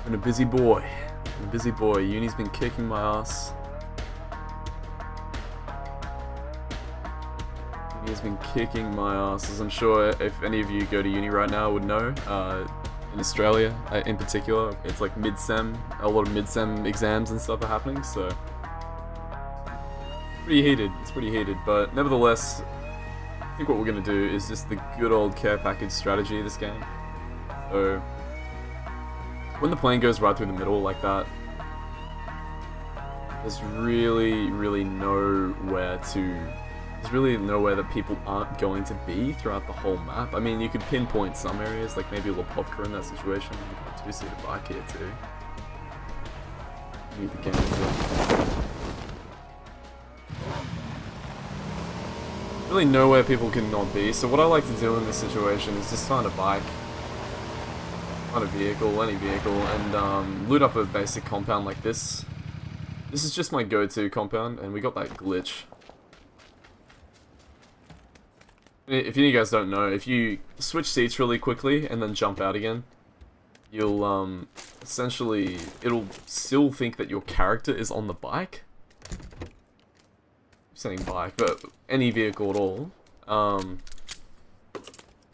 Been a busy boy. Been a busy boy. Uni's been kicking my ass. Uni's been kicking my ass, as I'm sure if any of you go to uni right now would know. In Australia, in particular, it's like mid-sem. A lot of mid-sem exams and stuff are happening, so pretty heated. It's pretty heated, but nevertheless, I think what we're gonna do is just the good old care package strategy of this game. So when the plane goes right through the middle like that, there's really nowhere that people aren't going to be throughout the whole map. I mean, you could pinpoint some areas, like maybe Lepovka in that situation. You got a two-seater bike here too. Need the game to really nowhere people can not be. So what I like to do in this situation is just find a bike, find a vehicle, any vehicle, and loot up a basic compound like this. This is just my go-to compound, and we got that glitch. If you guys don't know, if you switch seats really quickly and then jump out again, you'll essentially, it'll still think that your character is on the bike. I'm saying bike, but any vehicle at all.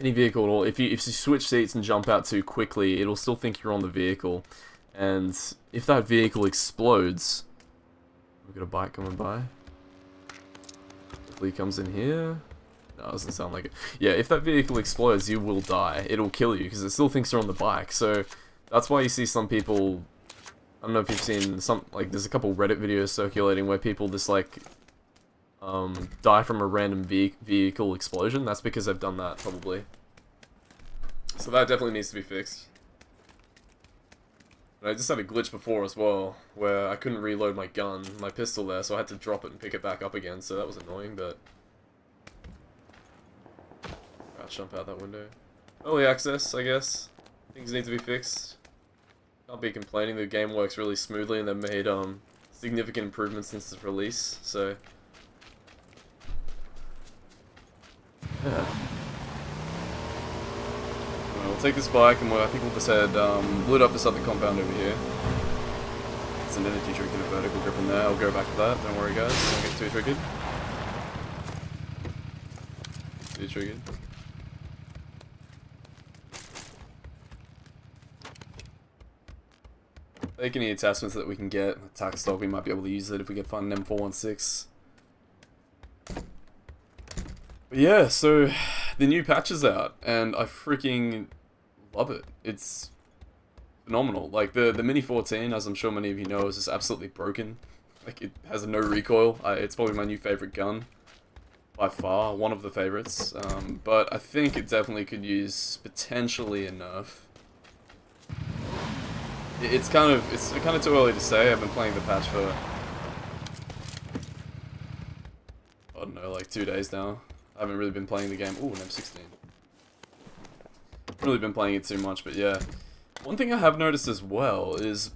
Any vehicle at all. If you switch seats and jump out too quickly, it'll still think you're on the vehicle. And if that vehicle explodes, we've got a bike coming by. Hopefully he comes in here. No, it doesn't sound like it. Yeah, if that vehicle explodes, you will die. It'll kill you, because it still thinks you're on the bike. So, that's why you see some people... I don't know if you've seen some... Like, there's a couple Reddit videos circulating where people just, like... die from a random vehicle explosion. That's because they've done that, probably. So that definitely needs to be fixed. But I just had a glitch before as well, where I couldn't reload my gun, my pistol there, so I had to drop it and pick it back up again, so that was annoying, but... I'll jump out that window. Early access, I guess. Things need to be fixed. Can't be complaining, the game works really smoothly and they've made significant improvements since its release, so... Yeah. We'll take this bike and I think we'll just head, loot up this other compound over here. There's an energy drink and a vertical grip in there, I'll go back to that, don't worry guys, don't get too triggered. Too triggered. Take any attachments that we can get. Attack stock, we might be able to use it if we can find an M416. But yeah, so the new patch is out, and I freaking love it. It's phenomenal. Like, the Mini 14, as I'm sure many of you know, is just absolutely broken. Like, it has no recoil. It's probably my new favorite gun. By far, one of the favorites. But I think it definitely could use, potentially, a nerf. It's kind of too early to say. I've been playing the patch for, I don't know, like 2 days now. I haven't really been playing the game. Ooh, an M16. Really been playing it too much, but yeah. One thing I have noticed as well is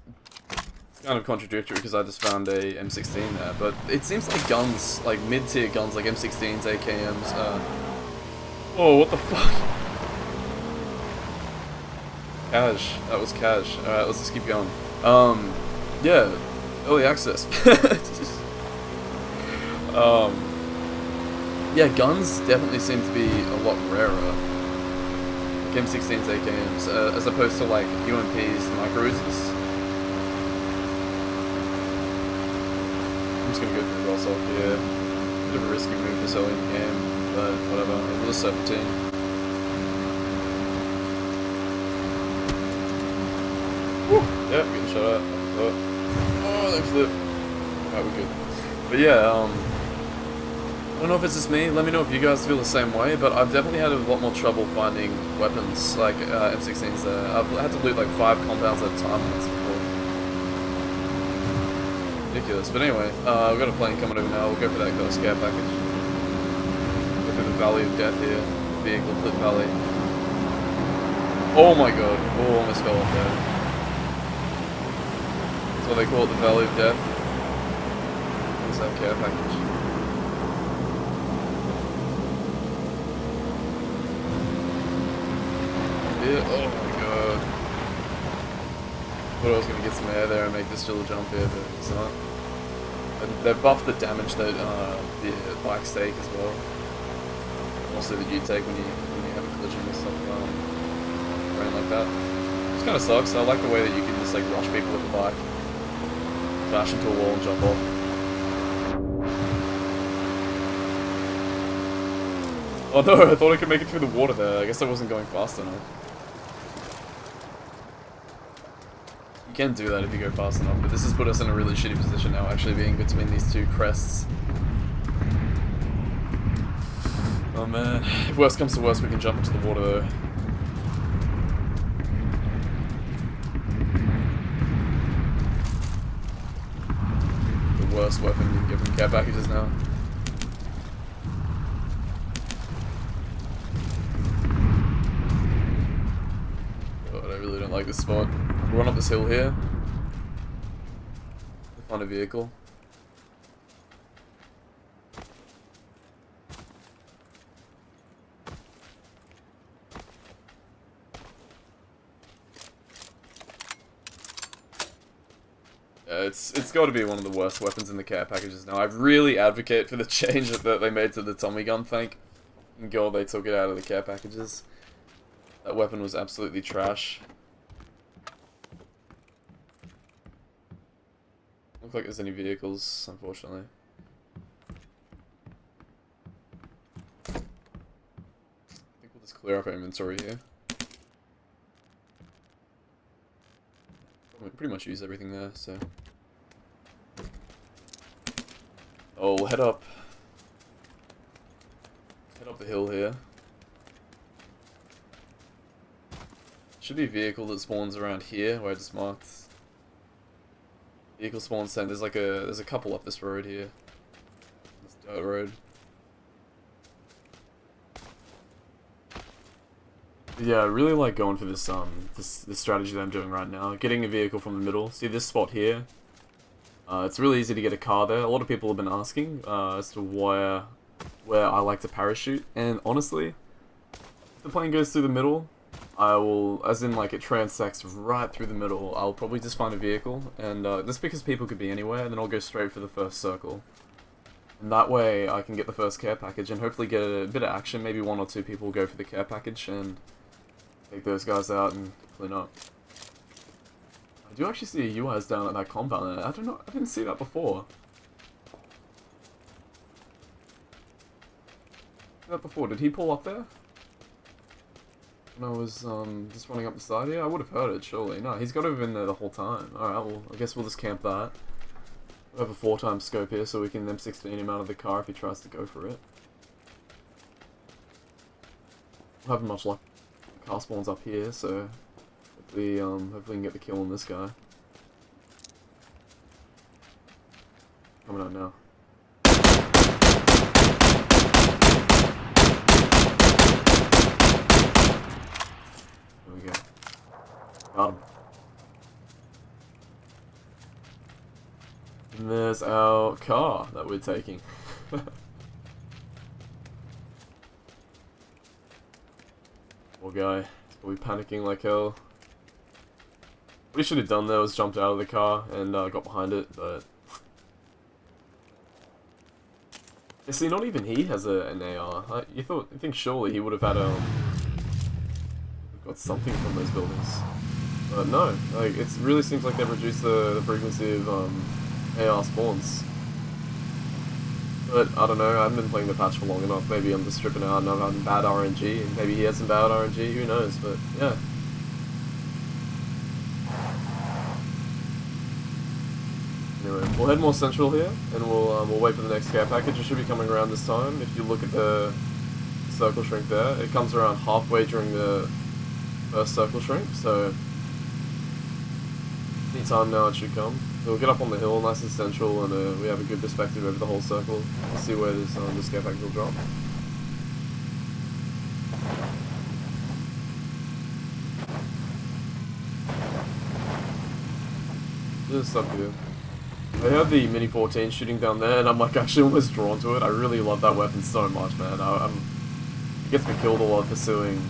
kind of contradictory because I just found a M16 there, but it seems like guns, like mid-tier guns, like M16s, AKMs. Oh, what the fuck? Cash. That was cash. Alright, let's just keep going. Yeah. Early access. Yeah, guns definitely seem to be a lot rarer. Like M16s, AKMs, as opposed to like UMPs and micro Uzis. I'm just gonna go through the Rossoff here. Bit of a risky move this early in the game, but whatever. It was a serpentine. Yep, getting shot at. Oh, they flip. Alright, we're good. But yeah, I don't know if it's just me, let me know if you guys feel the same way, but I've definitely had a lot more trouble finding weapons, like M16s there. I've had to loot like 5 compounds at a time once before. Ridiculous. But anyway, we've got a plane coming over now, we'll go for that ghost care package. Go through the Valley of Death here, vehicle flip valley. Oh my god, oh, almost fell off there. That's what they call it, the Valley of Death. There's that care package. Yeah, oh my god. Thought I was going to get some air there and make this little jump here, but it's not. And they've buffed the damage that the bikes take as well. And also that you take when you have a collision or stuff around like that. It kind of sucks. I like the way that you can just like rush people with the bike, flash into a wall and jump off. Oh no, I thought I could make it through the water there. I guess I wasn't going fast enough. You can do that if you go fast enough, but this has put us in a really shitty position now, actually being between these two crests. Oh man. If worst comes to worst, we can jump into the water though. The worst weapon you can get from care packages now. God, I really don't like this spot. We'll run up this hill here. Find a vehicle. It's got to be one of the worst weapons in the care packages now. I really advocate for the change that they made to the Tommy gun. Thank God they took it out of the care packages. That weapon was absolutely trash. Look like there's any vehicles, unfortunately. I think we'll just clear up our inventory here. We pretty much use everything there, so. Oh, we'll head up the hill here. Should be a vehicle that spawns around here, where I just marked. Vehicle spawn center. There's a couple up this road here. This dirt road. Yeah, I really like going for this this strategy that I'm doing right now. Getting a vehicle from the middle. See this spot here? It's really easy to get a car there. A lot of people have been asking as to where I like to parachute, and honestly, if the plane goes through the middle, I will, as in like it transects right through the middle, I'll probably just find a vehicle, and that's because people could be anywhere, and then I'll go straight for the first circle. And that way I can get the first care package and hopefully get a bit of action. Maybe one or two people go for the care package and take those guys out and clean up. I do actually see a UAS down at that compound there. I didn't see that before. Did he pull up there? When I was just running up the side here? I would have heard it, surely. No, he's got to have been there the whole time. Alright, well, I guess we'll just camp that. We have a 4x scope here, so we can M16 him out of the car if he tries to go for it. We'll have much luck. The car spawns up here, so hopefully we can get the kill on this guy. Coming out now. There we go. Got him. And there's our car that we're taking. Poor guy. He's probably panicking like hell. What he should have done there was jumped out of the car and got behind it, but... You see, not even he has an AR. You think surely he would have had got something from those buildings. But no, like, it really seems like they've reduced the frequency of AR spawns. But I don't know, I haven't been playing the patch for long enough. Maybe I'm just tripping out and I'm having bad RNG, and maybe he has some bad RNG, who knows, but yeah. Anyway, we'll head more central here, and we'll wait for the next care package. It should be coming around this time. If you look at the circle shrink there, it comes around halfway during the first circle shrink, so any time now it should come. So we'll get up on the hill, nice and central, and we have a good perspective over the whole circle. We'll see where this care package will drop. Just up here. I heard the Mini 14 shooting down there, and I'm like actually almost drawn to it. I really love that weapon so much, man. It gets me killed a lot pursuing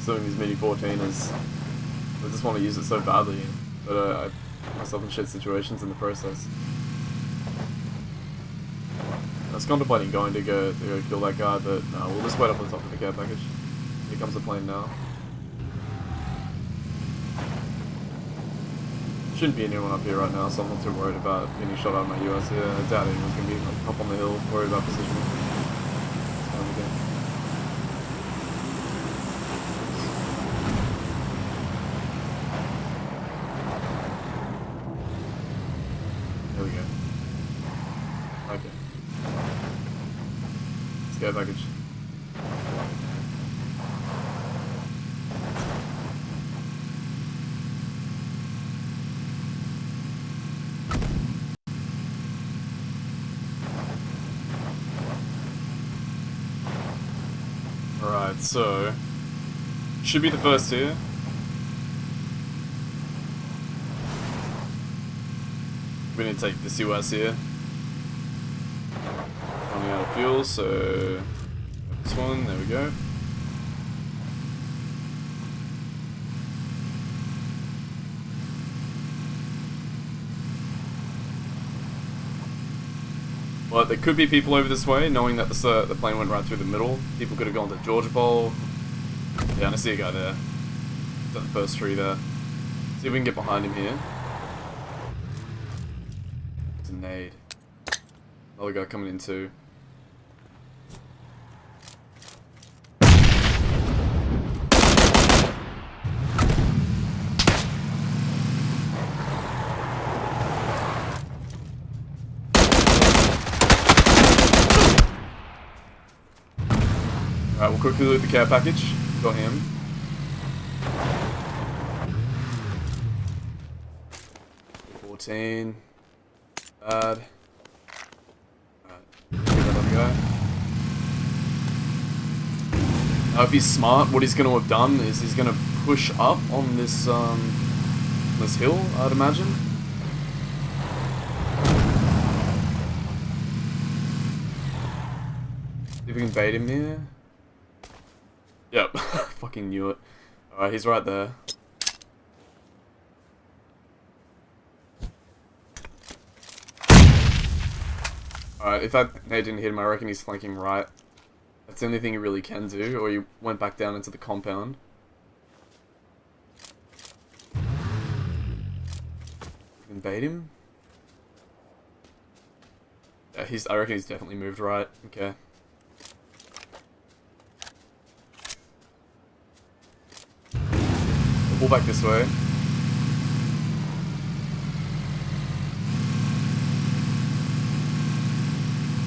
these Mini 14ers. I just want to use it so badly. but I put myself in shit situations in the process. I was contemplating going to go kill that guy, but no, we'll just wait up on the top of the care package. Here comes the plane now. Shouldn't be anyone up here right now, so I'm not too worried about getting shot out of my US here. I doubt anyone's gonna be like up on the hill, worried about positioning. There we go. Okay. Let's go package. Alright, so should be the first here. We need to take this US here. Running out of fuel, so this one, there we go. But there could be people over this way, knowing that the plane went right through the middle. People could have gone to Georgia Bowl. Yeah, I see a guy there. He's at the first tree there. See if we can get behind him here. It's a nade. Another guy coming in too. Alright, we'll quickly loot the care package. Got him. $14. Bad. Alright, get another guy. Now if he's smart, what he's going to have done is he's going to push up on this hill, I'd imagine. See if we can bait him here. Yep, fucking knew it. Alright, he's right there. Alright, if that nade didn't hit him, I reckon he's flanking right. That's the only thing he really can do, or he went back down into the compound. We can bait him. Yeah, I reckon he's definitely moved right. Okay. Pull back this way.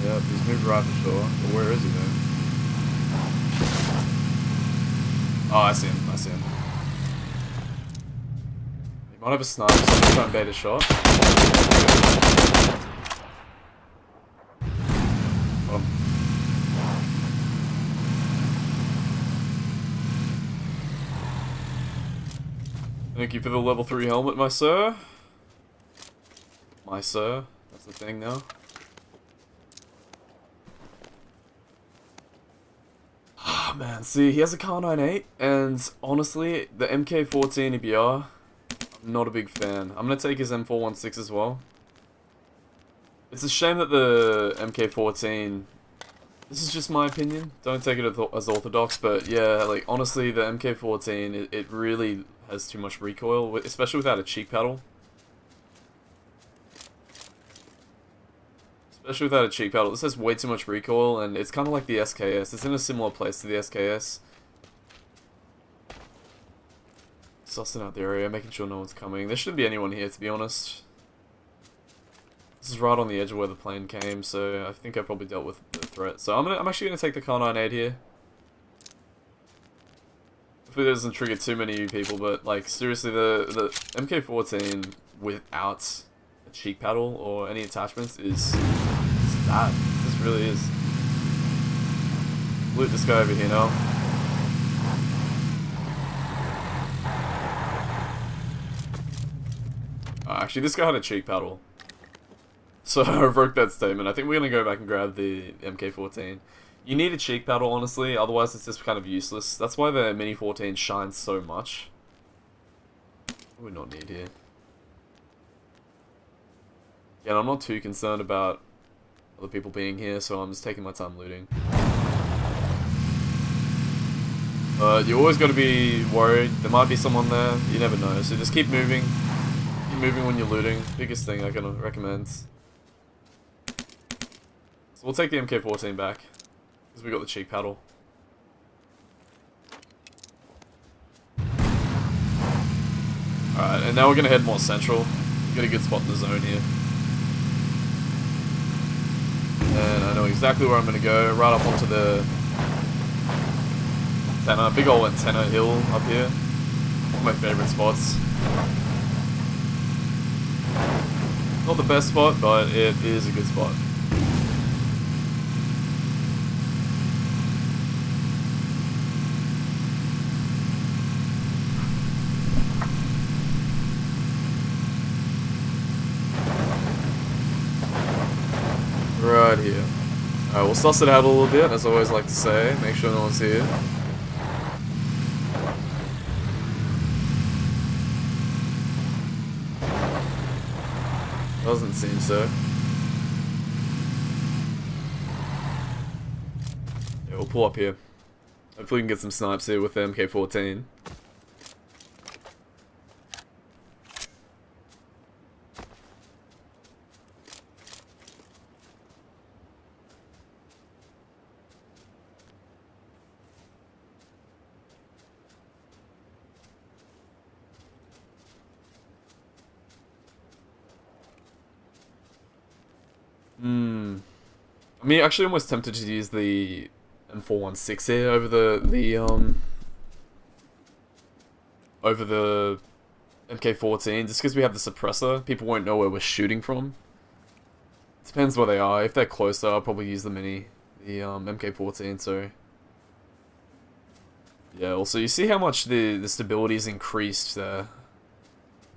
Yep, he's moved right for sure. But where is he then? Oh, I see him. I see him. He might have a sniper, so I'm gonna try and bait a shot. Thank you for the level 3 helmet, my sir. My sir. That's the thing now. Ah, man. See, he has a Kar 98, and honestly, the MK14 EBR, I'm not a big fan. I'm gonna take his M416 as well. It's a shame that the MK14... This is just my opinion. Don't take it as orthodox, but yeah, like, honestly, the MK14, it really has too much recoil, especially without a cheek paddle. Especially without a cheek paddle. This has way too much recoil, and it's kind of like the SKS. It's in a similar place to the SKS. Sussing out the area, making sure no one's coming. There shouldn't be anyone here, to be honest. This is right on the edge of where the plane came, so I think I probably dealt with the threat. So I'm actually gonna take the Kar 98 here. Hopefully it doesn't trigger too many people, but like seriously, the MK14 without a cheek paddle or any attachments is bad. This really is. Loot this guy over here now. Actually, this guy had a cheek paddle. So I broke that statement. I think we're going to go back and grab the MK14. You need a cheek paddle, honestly, otherwise it's just kind of useless. That's why the Mini 14 shines so much. What do we not need here? Yeah, and I'm not too concerned about other people being here, so I'm just taking my time looting. But you always got to be worried. There might be someone there. You never know. So just keep moving. Keep moving when you're looting. Biggest thing I can recommend. So we'll take the MK14 back. Because we got the cheek paddle. Alright, and now we're going to head more central. Got a good spot in the zone here. And I know exactly where I'm going to go. Right up onto the antenna. Big old antenna hill up here. One of my favourite spots. Not the best spot, but it is a good spot. Right here. Alright, we'll suss it out a little bit, as I always like to say. Make sure no one's here. Doesn't seem so. Yeah, we'll pull up here. Hopefully we can get some snipes here with the MK14. I mean, actually almost tempted to use the M416 here over the MK14, just because we have the suppressor. People won't know where we're shooting from. Depends where they are. If they're closer, I'll probably use the MK14, so... Yeah, also, you see how much the stability is increased there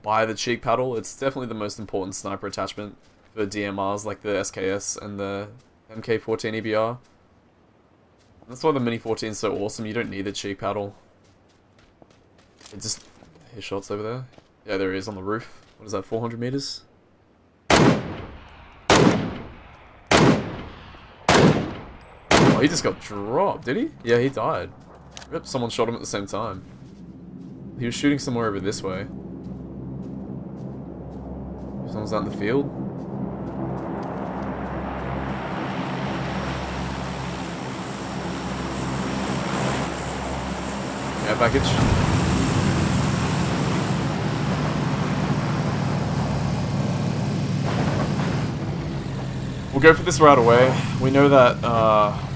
by the cheek paddle? It's definitely the most important sniper attachment for DMRs like the SKS and the MK14 EBR. That's why the Mini 14 is so awesome. You don't need the cheek paddle. It just... His shots over there. Yeah, there he is on the roof. What is that, 400 meters? Oh, he just got dropped, did he? Yeah, he died. Yep, someone shot him at the same time. He was shooting somewhere over this way. Someone's out in the field. Care package. We'll go for this right away. We know that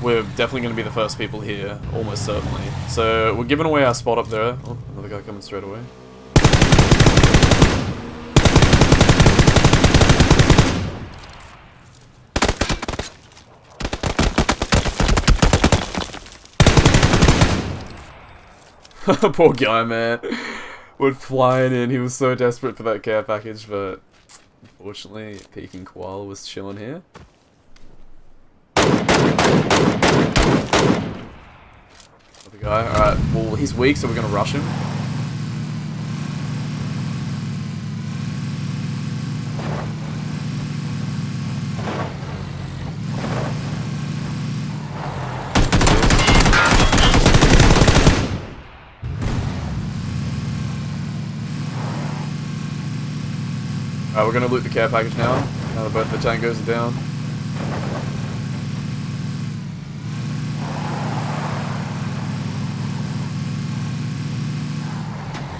we're definitely going to be the first people here, almost certainly. So we're giving away our spot up there. Oh, another guy coming straight away. Poor guy, man. Went flying in. He was so desperate for that care package, but unfortunately, PeakingKoala was chilling here. Another guy. Alright, well, he's weak, so we're gonna rush him. Alright, we're gonna loot the care package now. Now that both the tangos are down.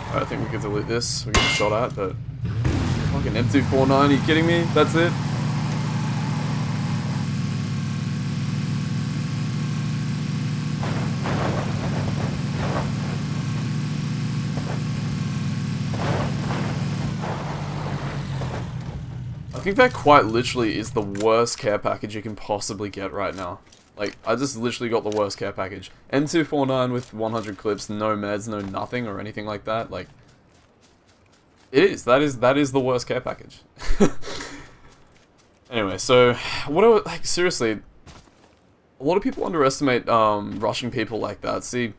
Alright, I think we get to loot this. We're getting shot at, but... Fucking M249, are you kidding me? That's it? I think that quite literally is the worst care package you can possibly get right now. Like, I just literally got the worst care package. M249 with 100 clips, no meds, no nothing or anything like that. Like, it is. That is the worst care package. Anyway, so, like, seriously, a lot of people underestimate, rushing people like that. See,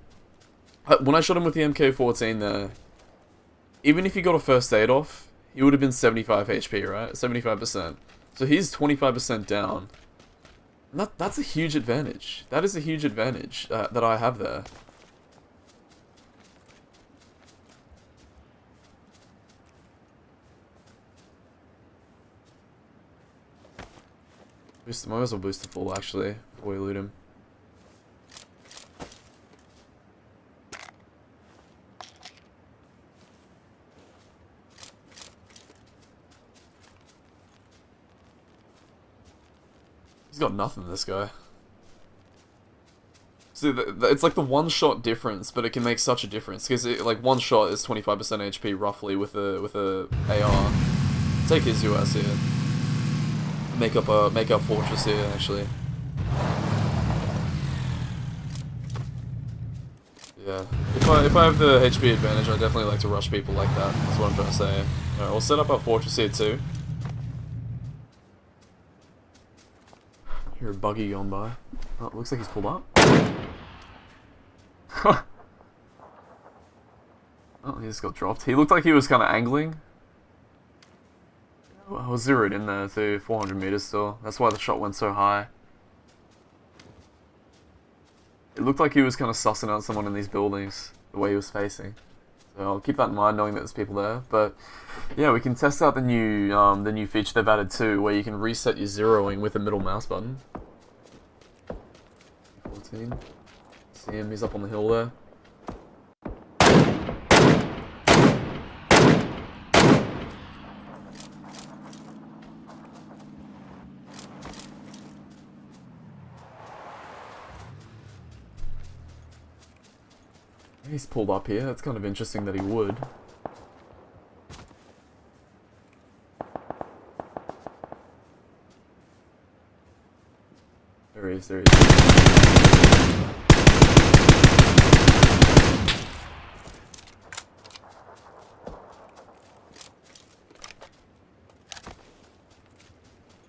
when I shot him with the MK14 there, even if he got a first aid off, he would have been 75 HP, right? 75%. So he's 25% down. And that's a huge advantage. That is a huge advantage that I have there. Might as well boost the full actually before we loot him. He's got nothing, this guy. See, it's like the one-shot difference, but it can make such a difference because like one shot is 25% HP roughly with a AR. Take his US here. Make up fortress here actually. Yeah. If I have the HP advantage, I definitely like to rush people like that. That's what I'm trying to say. Alright, we'll set up our fortress here too. Hear a buggy going by. Oh, it looks like he's pulled up. Oh, he just got dropped. He looked like he was kind of angling. I was zeroed in there too, 400 meters still. That's why the shot went so high. It looked like he was kind of sussing out someone in these buildings, the way he was facing. So I'll keep that in mind, knowing that there's people there. But yeah, we can test out the new feature they've added too, where you can reset your zeroing with the middle mouse button. 14. See him, he's up on the hill there. He's pulled up here. That's kind of interesting that he would. There he is, there he is.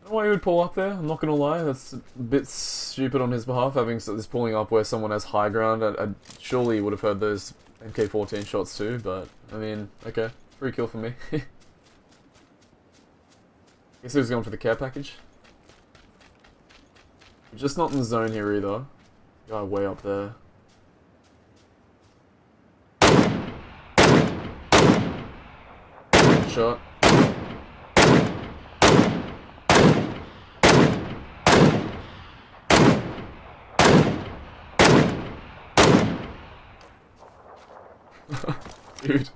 I don't know why he would pull up there, I'm not gonna lie. That's a bit stupid on his behalf, having this pulling up where someone has high ground. I surely would have heard those MK14 shots too, but I mean, okay, free kill for me. Guess he was going for the care package. We're just not in the zone here either. Guy way up there. Shot. Dude,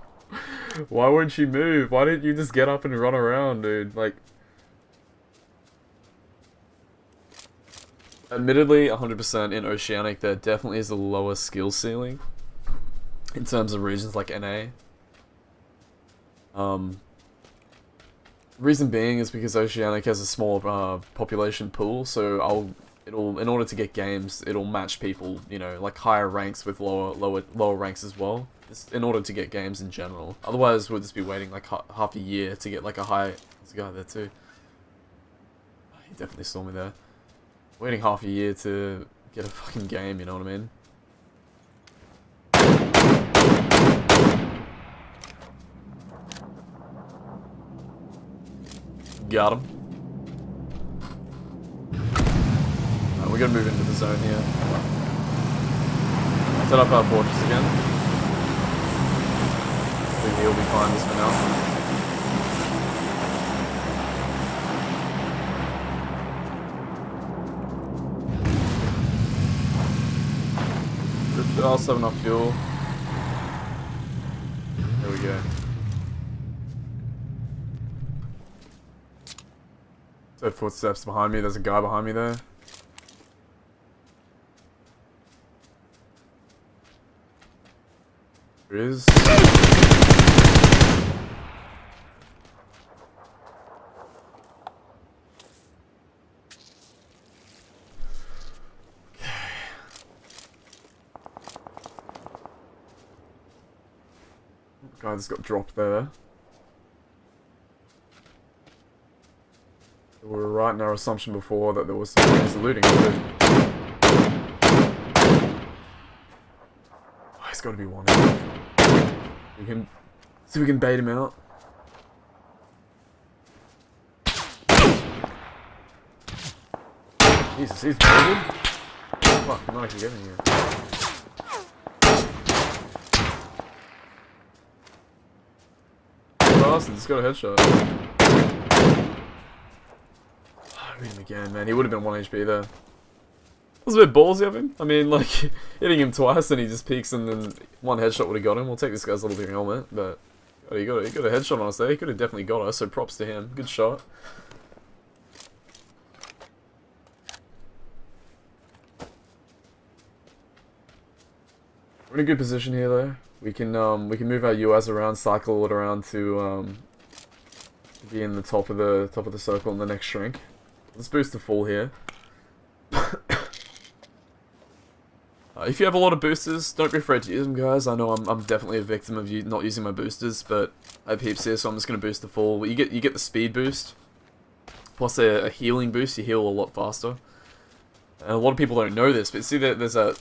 why wouldn't you move? Why didn't you just get up and run around, dude? Like, admittedly, 100% in Oceanic, there definitely is a lower skill ceiling in terms of regions like NA. Reason being is because Oceanic has a small population pool, so in order to get games, it'll match people, you know, like higher ranks with lower ranks as well. In order to get games in general. Otherwise, we'll just be waiting like half a year to get like a high... There's a guy there too. He definitely saw me there. Waiting half a year to get a fucking game, you know what I mean? Got him. Right, we're gonna move into the zone here. Set up our fortress again. He'll be fine just for now. I also have enough fuel. There we go. So footsteps behind me, there's a guy behind me there. There he is. Guy just got dropped there. We were right in our assumption before that there was some ways of looting. Oh, he's got to be one. We can see if we can bait him out. Jesus, he's moving? Fuck, I'm not actually getting here. Bastard, just got a headshot. I hit him again, man. He would have been 1 HP there. That was a bit ballsy of him. I mean, like, hitting him twice and he just peeks and then one headshot would have got him. We'll take this guy's level 3 helmet, but he got a headshot on us there. He could have definitely got us, so props to him. Good shot. We're in a good position here, though. We can move our UAS around, cycle it around to be in the top of the circle in the next shrink. Let's boost the full here. If you have a lot of boosters, don't be afraid to use them, guys. I know I'm definitely a victim of not using my boosters, but I have heaps here, so I'm just gonna boost the full. You get the speed boost, plus a healing boost. You heal a lot faster. And a lot of people don't know this, but see that there's the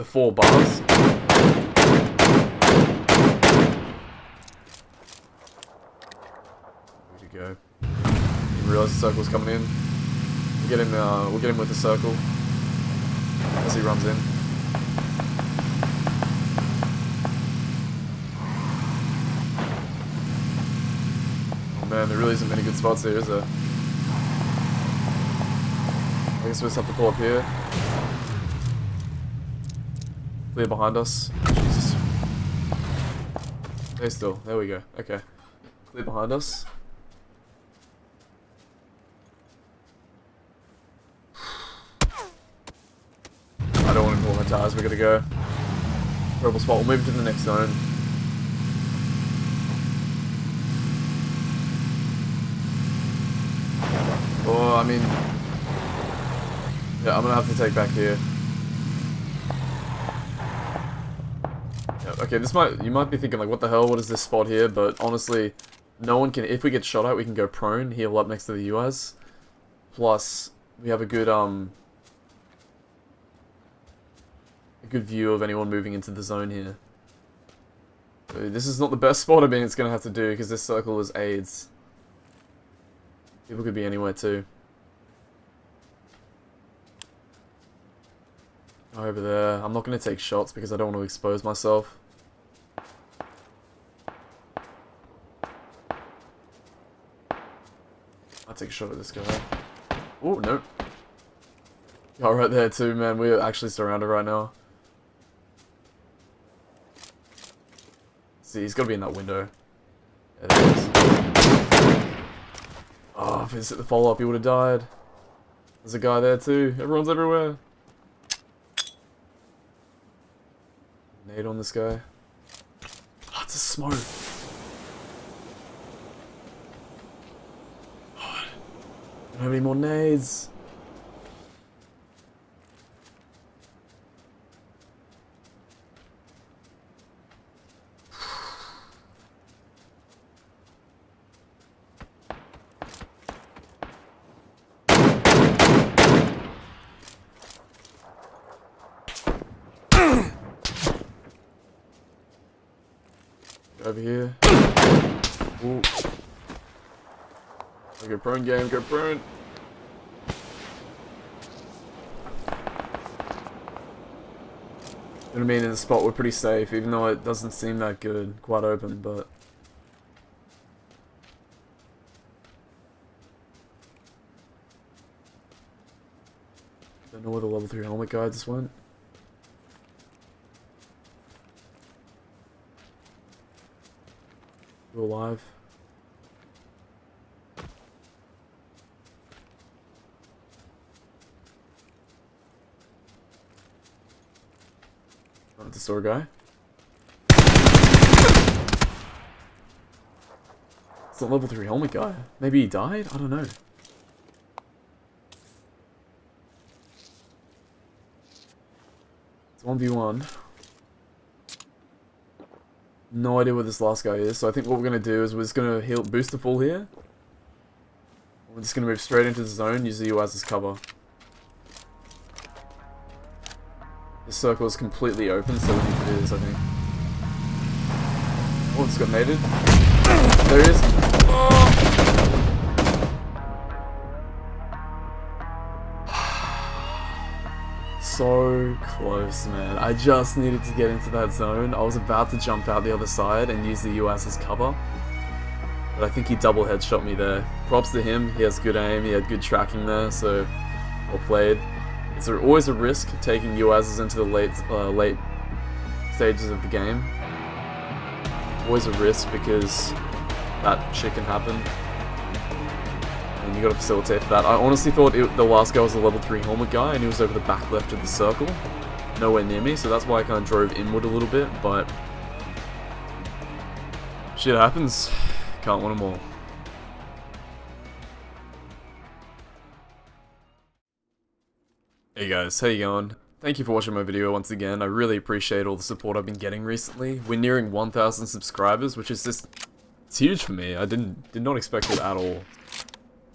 4 bars. Where'd you go? Didn't realize the circle's coming in. We'll get him with the circle as he runs in. Man, there really isn't many good spots here, is there? I guess we just have to pull up here. Clear behind us. Jesus. Stay still. There we go. Okay. Clear behind us. I don't want to pull my tires. We gotta go. Horrible spot. We'll move to the next zone. Oh, I mean, yeah, I'm gonna have to take back here. Yeah, okay, you might be thinking like, what the hell? What is this spot here? But honestly, no one can. If we get shot at, we can go prone, heal up next to the UAS. Plus, we have a good view of anyone moving into the zone here. So this is not the best spot. I mean, it's gonna have to do because this circle is AIDS. People could be anywhere too. Over there. I'm not going to take shots because I don't want to expose myself. I'll take a shot at this guy. Oh, no. Oh, right there too, man. We're actually surrounded right now. See, he's got to be in that window. Yeah, there he is. Oh, if it's hit the follow-up, he would have died. There's a guy there too. Everyone's everywhere. Nade on this guy. Oh, it's a smoke. Oh, I don't have any more nades. Over here. Ooh. Go prone game, go prone. You know what I mean? In the spot we're pretty safe, even though it doesn't seem that good, quite open, but don't know where the level 3 helmet guy just went. We're alive. Oh, it's a sword guy. It's a level 3 helmet guy. Maybe he died? I don't know. It's 1v1. No idea where this last guy is, so I think what we're going to do is we're just going to boost the full here. We're just going to move straight into the zone, use the UAS as cover. This circle is completely open, so we need to do this, I think. Oh, it's got naded. There he is. Oh! so close, man. I just needed to get into that zone. I was about to jump out the other side and use the US as cover. But I think he double headshot me there. Props to him, he has good aim, he had good tracking there, so well played. It's always a risk taking UASs into the late stages of the game. Always a risk because that shit can happen. And you gotta facilitate for that. I honestly thought the last guy was a level 3 helmet guy and he was over the back left of the circle. Nowhere near me, so that's why I kind of drove inward a little bit, but shit happens. Can't win them all. Hey guys, how you going? Thank you for watching my video once again. I really appreciate all the support I've been getting recently. We're nearing 1,000 subscribers, which is just, it's huge for me. I did not expect it at all.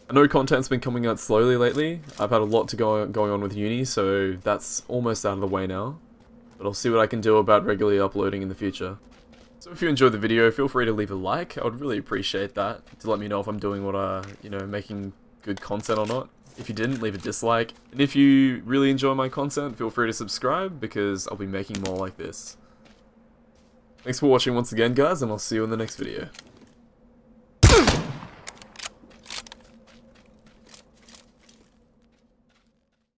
I know content's been coming out slowly lately. I've had a lot going on with uni, so that's almost out of the way now. But I'll see what I can do about regularly uploading in the future. So if you enjoyed the video, feel free to leave a like. I would really appreciate that, to let me know if I'm doing what you know, making good content or not. If you didn't, leave a dislike. And if you really enjoy my content, feel free to subscribe, because I'll be making more like this. Thanks for watching once again, guys, and I'll see you in the next video.